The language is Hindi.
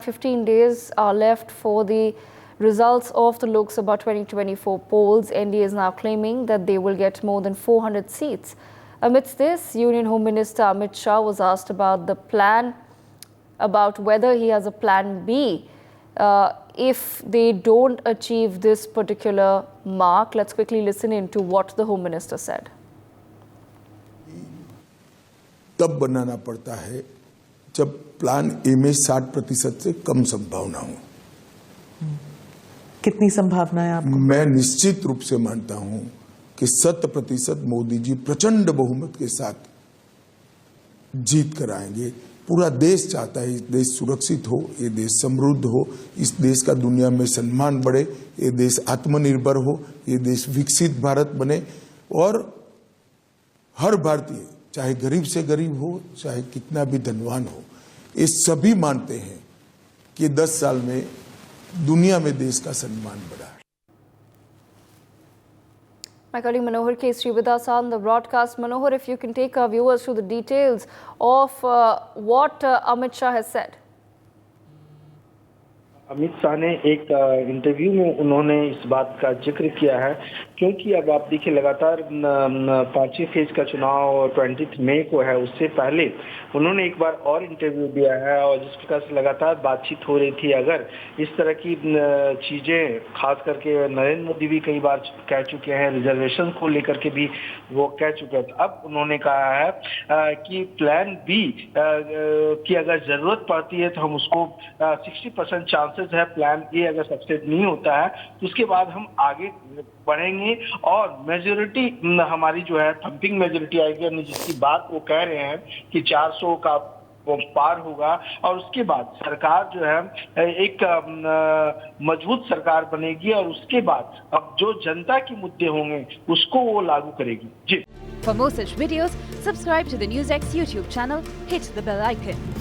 15 days are left for the results of the Lok Sabha 2024 polls. NDA is now claiming that they will get more than 400 seats. Amidst this, Union Home Minister Amit Shah was asked about the plan, about whether he has a plan B if they don't achieve this particular mark. Let's quickly listen in to what the Home Minister said. तब बनाना पड़ता है जब प्लान ए में 60% से कम संभावना हो। कितनी संभावना है आपको? मैं निश्चित रूप से मानता हूं कि 100% मोदी जी प्रचंड बहुमत के साथ जीत कर आएंगे। पूरा देश चाहता है, ये देश सुरक्षित हो, ये देश समृद्ध हो, इस देश का दुनिया में सम्मान बढ़े, ये देश आत्मनिर्भर हो, ये देश विकसित भारत बने और हर भारतीय, चाहे गरीब से गरीब हो, चाहे कितना भी धनवान हो, ये सभी मानते हैं कि 10 साल में दुनिया में देश का सम्मान बढ़ा। My colleague Manohar Kesri with us on the broadcast. Manohar, if you can take our viewers through the details of what Amit Shah has said. Amit Shah ने एक इंटरव्यू में उन्होंने इस बात का जिक्र किया है, क्योंकि अब आप देखिए लगातार 5वें फेज का चुनाव 20 मई को है, उससे पहले उन्होंने एक बार और इंटरव्यू दिया है और जिस प्रकार से लगातार बातचीत हो रही थी, अगर इस तरह की चीज़ें खास करके नरेंद्र मोदी भी कई बार कह चुके हैं, रिजर्वेशन को लेकर के भी वो कह चुके हैं, तो अब उन्होंने कहा है कि प्लान बी की अगर ज़रूरत पड़ती है तो हम उसको 60% चांसेस है, प्लान ए अगर सक्सेस नहीं होता है तो उसके बाद हम आगे बढ़ेंगे और मेजोरिटी हमारी जो है थम्पिंग मेजोरिटी आएगी, जिसकी बात वो कह रहे हैं कि 400 का पार होगा और उसके बाद सरकार जो है एक मजबूत सरकार बनेगी और उसके बाद अब जो जनता के मुद्दे होंगे उसको वो लागू करेगी। जी। For more such videos, subscribe to the NewsX YouTube channel, hit the bell icon.